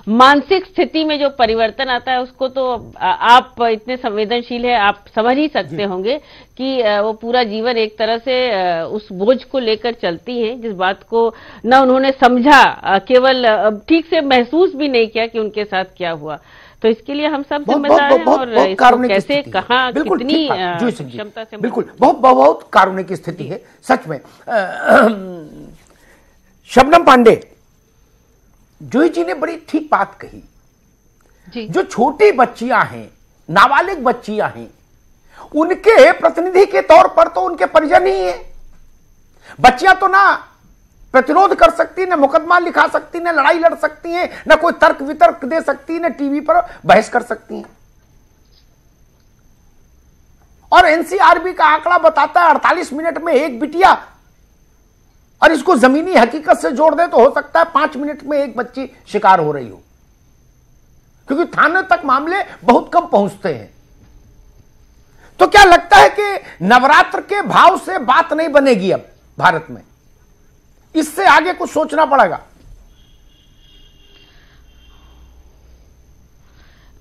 [SPEAKER 3] मानसिक स्थिति में जो परिवर्तन आता है उसको तो आप इतने संवेदनशील है, आप समझ ही सकते होंगे कि वो पूरा जीवन एक तरह से उस बोझ को लेकर चलती हैं, जिस बात को न उन्होंने समझा, केवल ठीक से महसूस भी नहीं किया कि उनके साथ क्या हुआ। तो इसके लिए हम सब जिम्मेदार हैं और इसको कैसे, कहाँ, कितनी क्षमता से,
[SPEAKER 2] बिल्कुल बहुत कारुण्य की स्थिति है सच में। शबनम पांडे, जूही जी ने बड़ी ठीक बात कही
[SPEAKER 4] जी।
[SPEAKER 2] जो छोटी बच्चियां हैं, नाबालिग बच्चियां हैं, उनके प्रतिनिधि के तौर पर तो उनके परिजन ही है। बच्चियां तो ना प्रतिरोध कर सकती, ना मुकदमा लिखा सकती, ना लड़ाई लड़ सकती हैं, ना कोई तर्क वितर्क दे सकती, ना टीवी पर बहस कर सकती हैं। और एनसीआरबी का आंकड़ा बताता है 48 मिनट में एक बिटिया, और इसको जमीनी हकीकत से जोड़ दे तो हो सकता है 5 मिनट में एक बच्ची शिकार हो रही हो, क्योंकि थाने तक मामले बहुत कम पहुंचते हैं। तो क्या लगता है कि नवरात्र के भाव से बात नहीं बनेगी अब भारत में? इससे आगे कुछ सोचना पड़ेगा।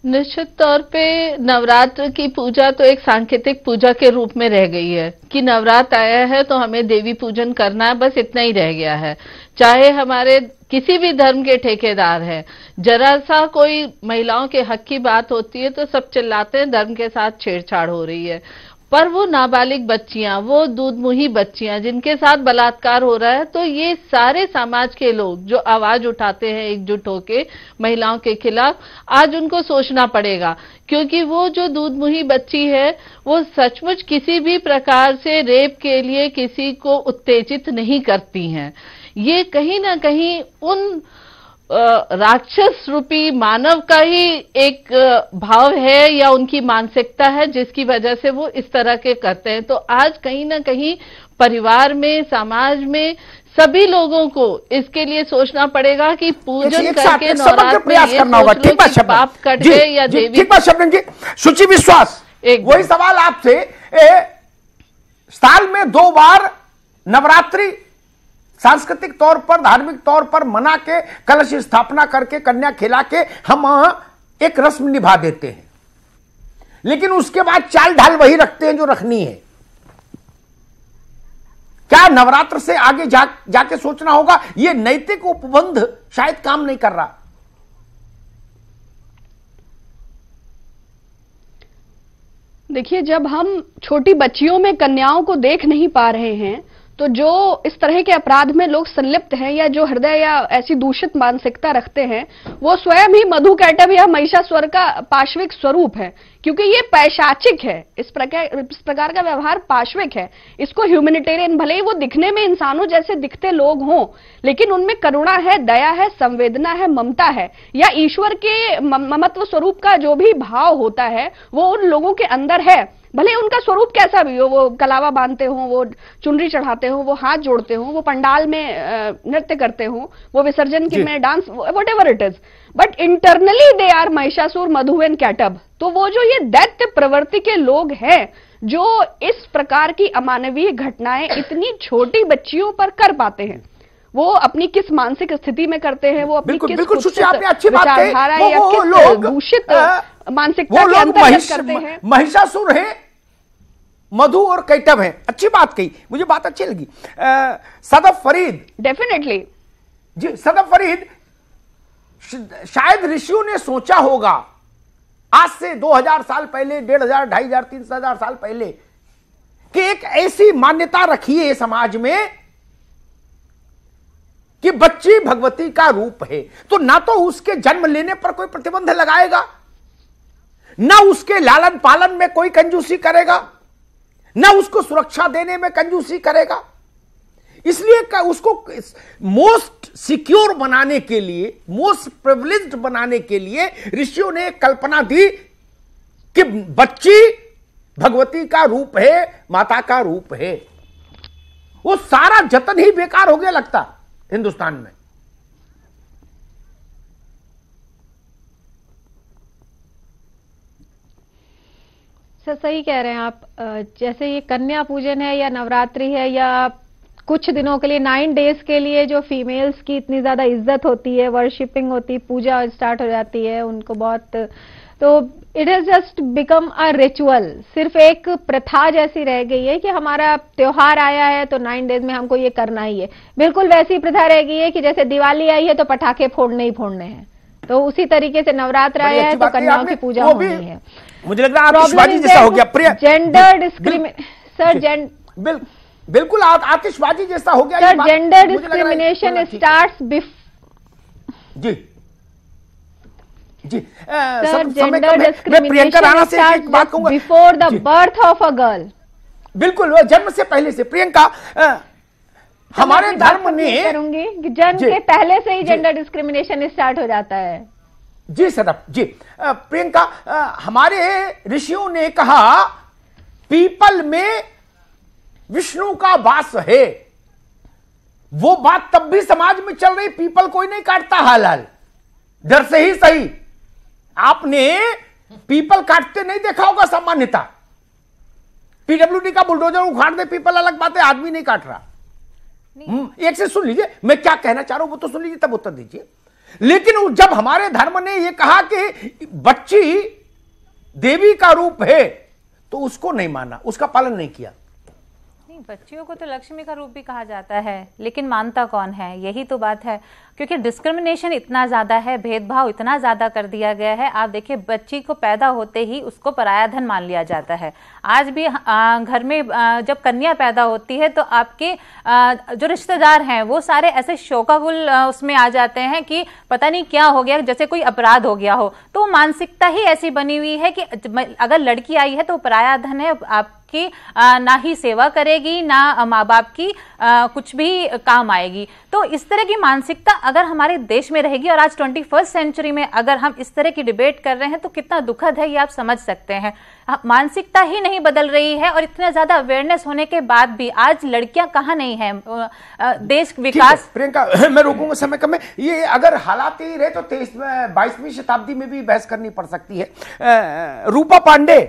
[SPEAKER 4] निश्चित तौर पे नवरात्र की पूजा तो एक सांकेतिक पूजा के रूप में रह गई है कि नवरात्र आया है तो हमें देवी पूजन करना है, बस इतना ही रह गया है। चाहे हमारे किसी भी धर्म के ठेकेदार हैं, जरा सा कोई महिलाओं के हक की बात होती है तो सब चिल्लाते हैं धर्म के साथ छेड़छाड़ हो रही है। पर वो नाबालिग बच्चियां, वो दूधमुही बच्चियां जिनके साथ बलात्कार हो रहा है, तो ये सारे समाज के लोग जो आवाज उठाते हैं एकजुट होके महिलाओं के खिलाफ, आज उनको सोचना पड़ेगा, क्योंकि वो जो दूधमुही बच्ची है वो सचमुच किसी भी प्रकार से रेप के लिए किसी को उत्तेजित नहीं करती हैं। ये कहीं ना कहीं उन राक्षस रूपी मानव का ही एक भाव है या उनकी मानसिकता है जिसकी वजह से वो इस तरह के करते हैं। तो आज कहीं ना कहीं परिवार में, समाज में सभी लोगों को इसके लिए सोचना पड़ेगा कि पूजन करके नवरात्र में ये सोच लो कि पाप कट गए या देवी।
[SPEAKER 2] ठीक बात शबनम जी। शुचि विश्वास, वही सवाल आपसे, साल में 2 बार नवरात्रि सांस्कृतिक तौर पर, धार्मिक तौर पर मना के, कलश स्थापना करके, कन्या खिला के हम एक रस्म निभा देते हैं, लेकिन उसके बाद चाल ढाल वही रखते हैं जो रखनी है। क्या नवरात्र से आगे जाके सोचना होगा? यह नैतिक उपबंध शायद काम नहीं कर रहा।
[SPEAKER 7] देखिए, जब हम छोटी बच्चियों में कन्याओं को देख नहीं पा रहे हैं, तो जो इस तरह के अपराध में लोग संलिप्त हैं या जो हृदय या ऐसी दूषित मानसिकता रखते हैं, वो स्वयं ही मधु कैटभ या महिषासुर का पाश्विक स्वरूप है, क्योंकि ये पैशाचिक है। इस प्रकार का व्यवहार पाश्विक है। इसको ह्यूमैनिटेरियन, भले ही वो दिखने में इंसानों जैसे दिखते लोग हों, लेकिन उनमें करुणा है, दया है, संवेदना है, ममता है, या ईश्वर के ममत्व स्वरूप का जो भी भाव होता है वो उन लोगों के अंदर है। भले उनका स्वरूप कैसा भी हो, वो कलावा बांधते हो, वो चुनरी चढ़ाते हो, वो हाथ जोड़ते हो, वो पंडाल में नृत्य करते हो, वो विसर्जन के में dance, whatever it is, but internally they are Mahishasur, Madhu and Kaitabh. तो वो जो ये दैत्य प्रवृत्ति के लोग हैं जो इस प्रकार की अमानवीय घटनाएं इतनी छोटी बच्चियों पर कर पाते हैं, वो अपनी किस मानसिक स्थिति में करते हैं, वो अपनी किस विचारधारा या किस दूषित मानसिकता के अंतर्गत करते हैं।
[SPEAKER 2] महिषासुर है, मधु और कैटभ है। अच्छी बात कही, मुझे बात अच्छी लगी। सदफ फरीद,
[SPEAKER 7] डेफिनेटली
[SPEAKER 2] जी, सदफ फरीद, शायद ऋषियों ने सोचा होगा आज से 2000 साल पहले, 1500, 2500, 3000 साल पहले, कि एक ऐसी मान्यता रखिए समाज में कि बच्ची भगवती का रूप है, तो ना तो उसके जन्म लेने पर कोई प्रतिबंध लगाएगा, ना उसके लालन पालन में कोई कंजूसी करेगा, ना उसको सुरक्षा देने में कंजूसी करेगा। इसलिए उसको मोस्ट सिक्योर बनाने के लिए, मोस्ट प्रिविलेज्ड बनाने के लिए ऋषियों ने कल्पना दी कि बच्ची भगवती का रूप है, माता का रूप है। वो सारा जतन ही बेकार हो गया लगता हिंदुस्तान में।
[SPEAKER 6] सर सही कह रहे हैं आप। जैसे ये कन्या पूजन है या नवरात्रि है या कुछ दिनों के लिए 9 डेज के लिए जो फीमेल्स की इतनी ज्यादा इज्जत होती है, वर्शिपिंग होती है, पूजा स्टार्ट हो जाती है उनको बहुत, तो it has just become a ritual. सिर्फ एक प्रथा जैसी रह गई है कि हमारा त्योहार आया है तो 9 डेज में हमको ये करना ही है। बिल्कुल वैसी प्रथा रह गई है कि जैसे दिवाली आई है तो पटाखे फोड़ने ही फोड़ने हैं, तो उसी तरीके से नवरात्र आया है तो कन्याओं की पूजा होनी है।
[SPEAKER 2] मुझे लग रहा है जैसा हो गया।
[SPEAKER 6] जेंडर डिस्क्रिमिनेशन, सर
[SPEAKER 2] बिल्कुल आतिशबाजी जैसा हो गया।
[SPEAKER 6] सर, जेंडर डिस्क्रिमिनेशन स्टार्ट्स
[SPEAKER 2] जी जी
[SPEAKER 6] sir, gender discrimination starts before the birth of a girl.
[SPEAKER 2] बिल्कुल, जन्म से पहले से। प्रियंका, हमारे धर्म ने
[SPEAKER 6] करूंगी कि जन्म के पहले से ही जेंडर डिस्क्रिमिनेशन स्टार्ट हो जाता है।
[SPEAKER 2] जी सदफ जी। प्रियंका, हमारे ऋषियों ने कहा पीपल में विष्णु का वास है। वो बात तब भी समाज में चल रही, पीपल कोई नहीं काटता हाल डर से ही सही। आपने पीपल काटते नहीं देखा होगा सामान्यता। पीडब्ल्यूडी का बुलडोजर उखाड़ दे पीपल, अलग बात है, आदमी नहीं काट रहा। एक से सुन लीजिए मैं क्या कहना चाह रहा हूं, वो तो सुन लीजिए तब उत्तर दीजिए। लेकिन जब हमारे धर्म ने यह कहा कि बच्ची देवी का रूप है तो उसको नहीं माना, उसका पालन नहीं किया।
[SPEAKER 5] नहीं, बच्चियों को तो लक्ष्मी का रूप भी कहा जाता है, लेकिन मानता कौन है, यही तो बात है। क्योंकि डिस्क्रिमिनेशन इतना ज्यादा है, भेदभाव इतना ज्यादा कर दिया गया है। आप देखिए, बच्ची को पैदा होते ही उसको पराया धन मान लिया जाता है। आज भी घर में जब कन्या पैदा होती है तो आपके जो रिश्तेदार हैं वो सारे ऐसे शोकाकुल उसमें आ जाते हैं कि पता नहीं क्या हो गया, जैसे कोई अपराध हो गया हो। तो मानसिकता ही ऐसी बनी हुई है कि अगर लड़की आई है तो पराया धन है, आपकी ना ही सेवा करेगी, ना माँ बाप की कुछ भी काम आएगी। तो इस तरह की मानसिकता अगर हमारे देश में रहेगी और आज 21st सेंचुरी में अगर हम इस तरह की डिबेट कर रहे हैं तो कितना दुखद है ये आप समझ सकते हैं। मानसिकता ही नहीं बदल रही है और इतना ज्यादा अवेयरनेस होने के बाद भी आज लड़कियां कहाँ नहीं है। देश विकास।
[SPEAKER 2] प्रियंका, मैं रोकूंगा, समय कम है। ये अगर हालात ही रहे तो 22वीं शताब्दी में भी बहस करनी पड़ सकती है। रूपा पांडे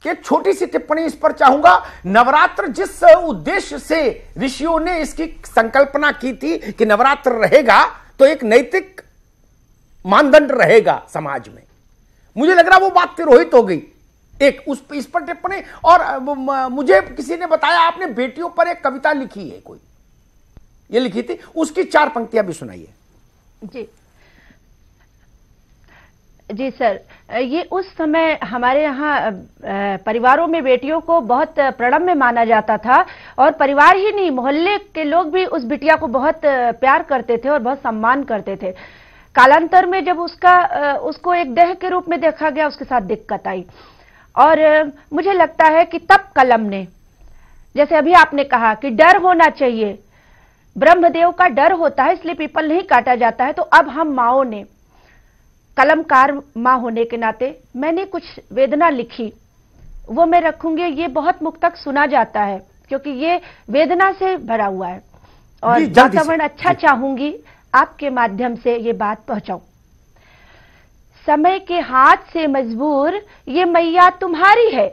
[SPEAKER 2] कि छोटी सी टिप्पणी इस पर चाहूंगा। नवरात्र जिस उद्देश्य से ऋषियों ने इसकी संकल्पना की थी कि नवरात्र रहेगा तो एक नैतिक मानदंड रहेगा समाज में, मुझे लग रहा वो बात तिरोहित हो गई। एक इस पर टिप्पणी। और मुझे किसी ने बताया आपने बेटियों पर एक कविता लिखी है, कोई ये लिखी थी, उसकी 4 पंक्तियां भी सुनाइए।
[SPEAKER 8] जी सर, ये उस समय हमारे यहाँ परिवारों में बेटियों को बहुत प्रणम्य माना जाता था और परिवार ही नहीं, मोहल्ले के लोग भी उस बिटिया को बहुत प्यार करते थे और बहुत सम्मान करते थे। कालांतर में जब उसको एक देह के रूप में देखा गया, उसके साथ दिक्कत आई। और मुझे लगता है कि तब कलम ने, जैसे अभी आपने कहा कि डर होना चाहिए, ब्रह्मदेव का डर होता है इसलिए पीपल नहीं काटा जाता है। तो अब हम माओ ने, कलमकार माँ होने के नाते मैंने कुछ वेदना लिखी, वो मैं रखूंगी। ये बहुत मुक्तक सुना जाता है क्योंकि ये वेदना से भरा हुआ है और वातावरण अच्छा चाहूंगी आपके माध्यम से ये बात पहुंचाऊं। समय के हाथ से मजबूर ये मैया तुम्हारी है,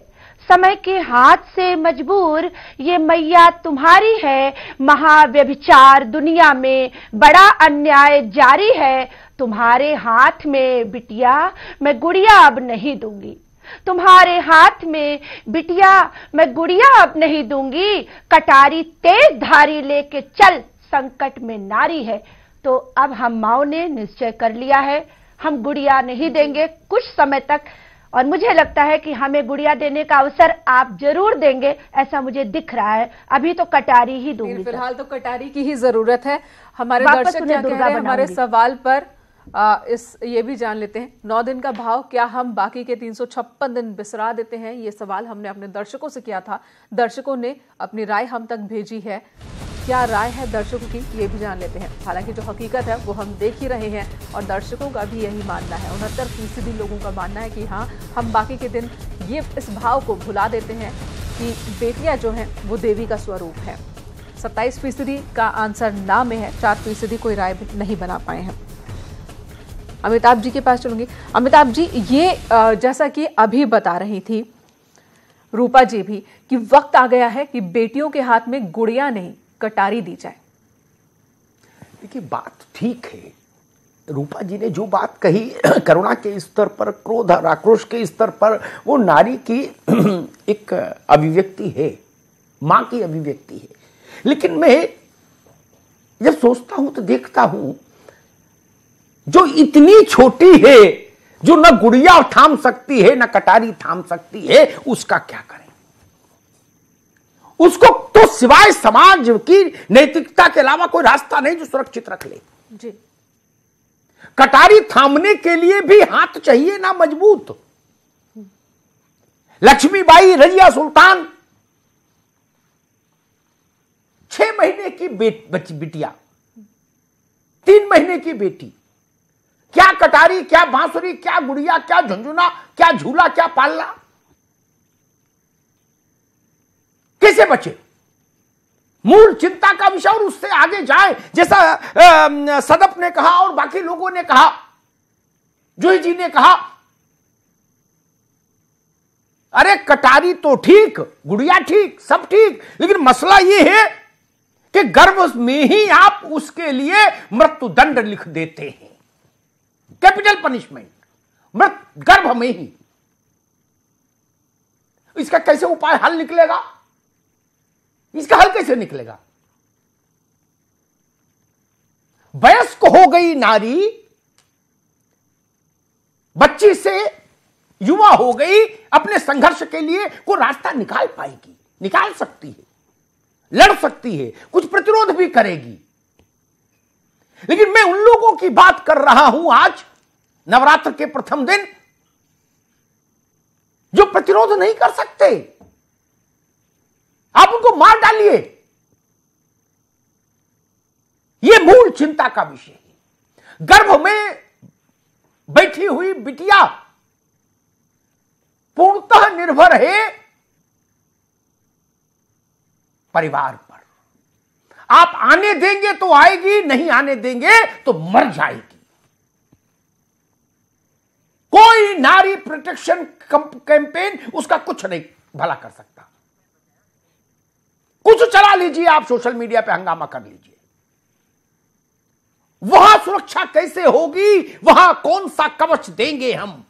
[SPEAKER 8] समय के हाथ से मजबूर ये मैया तुम्हारी है। महाव्यभिचार दुनिया में बड़ा अन्याय जारी है, तुम्हारे हाथ में बिटिया मैं गुड़िया अब नहीं दूंगी, तुम्हारे हाथ में बिटिया मैं गुड़िया अब नहीं दूंगी। कटारी तेज धारी लेके चल, संकट में नारी है। तो अब हम माओ ने निश्चय कर लिया है, हम गुड़िया नहीं देंगे कुछ समय तक। और मुझे लगता है कि हमें गुड़िया देने का अवसर आप जरूर देंगे, ऐसा मुझे दिख रहा है। अभी तो कटारी ही दूंगी।
[SPEAKER 1] फिलहाल तो कटारी की ही जरूरत है। हमारे दर्शक क्या कह रहे हैं हमारे सवाल पर ये भी जान लेते हैं। 9 दिन का भाव क्या हम बाकी के 356 दिन बिसरा देते हैं? ये सवाल हमने अपने दर्शकों से किया था। दर्शकों ने अपनी राय हम तक भेजी है। क्या राय है दर्शकों की, ये भी जान लेते हैं। हालांकि जो हकीकत है वो हम देख ही रहे हैं और दर्शकों का भी यही मानना है। 69% लोगों का मानना है कि हाँ, हम बाकी के दिन ये इस भाव को भुला देते हैं कि बेटियां जो हैं वो देवी का स्वरूप है। 27% का आंसर ना में है, 4% कोई राय नहीं बना पाए हैं। अमिताभ जी के पास चलूंगी। अमिताभ जी, ये जैसा कि अभी बता रही थी रूपा जी भी कि वक्त आ गया है कि बेटियों के हाथ में गुड़िया नहीं कटारी दी जाए।
[SPEAKER 2] देखिए, बात ठीक है, रूपा जी ने जो बात कही करुणा के स्तर पर, क्रोध और आक्रोश के स्तर पर, वो नारी की एक अभिव्यक्ति है, मां की अभिव्यक्ति है। लेकिन मैं जब सोचता हूं तो देखता हूं जो इतनी छोटी है, जो न गुड़िया थाम सकती है न कटारी थाम सकती है, उसका क्या करें? उसको तो सिवाय समाज की नैतिकता के अलावा कोई रास्ता नहीं जो सुरक्षित रख ले।
[SPEAKER 1] जी।
[SPEAKER 2] कटारी थामने के लिए भी हाथ चाहिए ना मजबूत। लक्ष्मीबाई रजिया सुल्तान 6 महीने की बिटिया, 3 महीने की बेटी, क्या कटारी, क्या बांसुरी, क्या गुड़िया, क्या झुंझुना, क्या झूला, क्या पालना, कैसे बचे? मूल चिंता का विषय और उससे आगे जाए, जैसा सदफ ने कहा और बाकी लोगों ने कहा, जूही जी ने कहा, अरे कटारी तो ठीक, गुड़िया ठीक, सब ठीक, लेकिन मसला यह है कि गर्भ में ही आप उसके लिए मृत्यु दंड लिख देते हैं, कैपिटल पनिशमेंट, मृत गर्भ में ही। इसका कैसे उपाय हल निकलेगा? इसका हल कैसे निकलेगा? वयस्क हो गई नारी, बच्ची से युवा हो गई, अपने संघर्ष के लिए कोई रास्ता निकाल पाएगी, निकाल सकती है, लड़ सकती है, कुछ प्रतिरोध भी करेगी। लेकिन मैं उन लोगों की बात कर रहा हूं आज नवरात्र के प्रथम दिन, जो प्रतिरोध नहीं कर सकते। आप उनको मार डालिए, यह मूल चिंता का विषय है। गर्भ में बैठी हुई बिटिया पूर्णतः निर्भर है परिवार पर। आप आने देंगे तो आएगी, नहीं आने देंगे तो मर जाएगी। कोई नारी प्रोटेक्शन कैंपेन उसका कुछ नहीं भला कर सकता। कुछ चला लीजिए, आप सोशल मीडिया पे हंगामा कर लीजिए, वहां सुरक्षा कैसे होगी? वहां कौन सा कवच देंगे हम?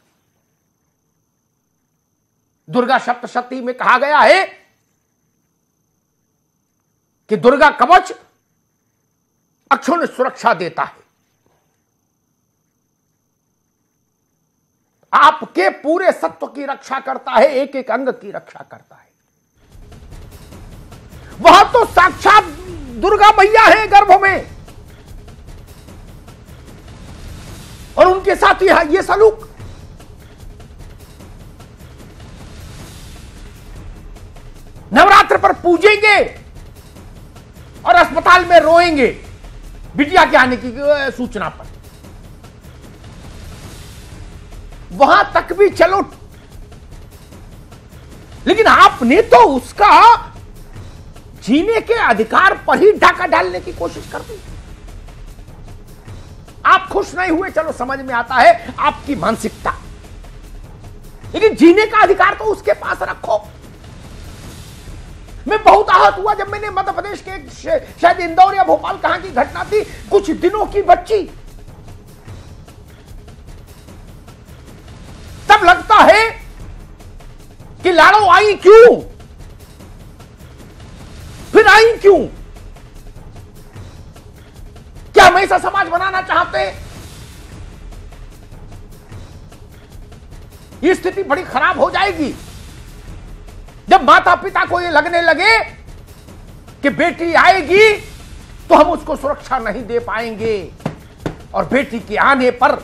[SPEAKER 2] दुर्गा सप्तशती में कहा गया है कि दुर्गा कवच अक्षुण्ण सुरक्षा देता है। आपके पूरे सत्व की रक्षा करता है, एक एक अंग की रक्षा करता है। वहां तो साक्षात दुर्गा मैया है गर्भ में, और उनके साथ ये सलूक। नवरात्र पर पूजेंगे और अस्पताल में रोएंगे बिटिया के आने की सूचना पर। वहां तक भी चलो, लेकिन आपने तो उसका जीने के अधिकार पर ही डाका डालने की कोशिश कर दी। आप खुश नहीं हुए, चलो समझ में आता है आपकी मानसिकता, लेकिन जीने का अधिकार तो उसके पास रखो। मैं बहुत आहत हुआ जब मैंने मध्य प्रदेश के शायद इंदौर या भोपाल कहां की घटना थी, कुछ दिनों की बच्ची, तब लगता है कि लाड़ो आई क्यों, फिर आई क्यों? क्या हम ऐसा समाज बनाना चाहते हैं? ये स्थिति बड़ी खराब हो जाएगी जब माता पिता को ये लगने लगे कि बेटी आएगी तो हम उसको सुरक्षा नहीं दे पाएंगे, और बेटी के आने पर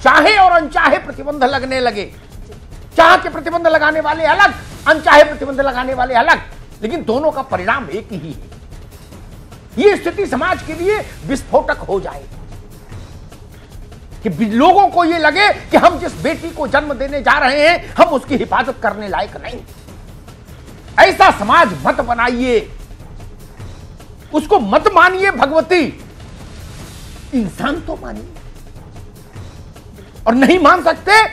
[SPEAKER 2] चाहे और अनचाहे प्रतिबंध लगने लगे। चाह के प्रतिबंध लगाने वाले अलग, अनचाहे प्रतिबंध लगाने वाले अलग, लेकिन दोनों का परिणाम एक ही है। यह स्थिति समाज के लिए विस्फोटक हो जाएगी कि लोगों को यह लगे कि हम जिस बेटी को जन्म देने जा रहे हैं हम उसकी हिफाजत करने लायक नहीं। ऐसा समाज मत बनाइए, उसको मत मानिए भगवती, इंसान तो मानिए। और नहीं मान सकते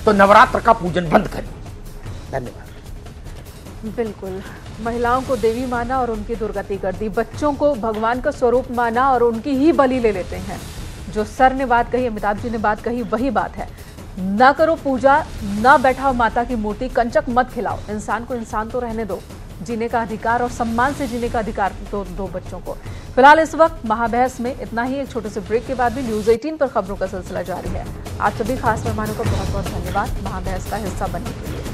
[SPEAKER 2] तो नवरात्र का पूजन बंद करिए। धन्यवाद।
[SPEAKER 1] बिल्कुल, महिलाओं को देवी माना और उनकी दुर्गति कर दी, बच्चों को भगवान का स्वरूप माना और उनकी ही बलि ले लेते हैं। जो सर ने बात कही, अमिताभ जी ने बात कही, वही बात है। ना करो पूजा, ना बैठाओ माता की मूर्ति, कंचक मत खिलाओ। इंसान को इंसान तो रहने दो, जीने का अधिकार और सम्मान से जीने का अधिकार दो बच्चों को। फिलहाल इस वक्त महाबहस में इतना ही। एक छोटे से ब्रेक के बाद भी न्यूज़ 18 पर खबरों का सिलसिला जारी है। आप सभी खास मेहमानों का बहुत बहुत धन्यवाद महाबहस का हिस्सा बनने के लिए।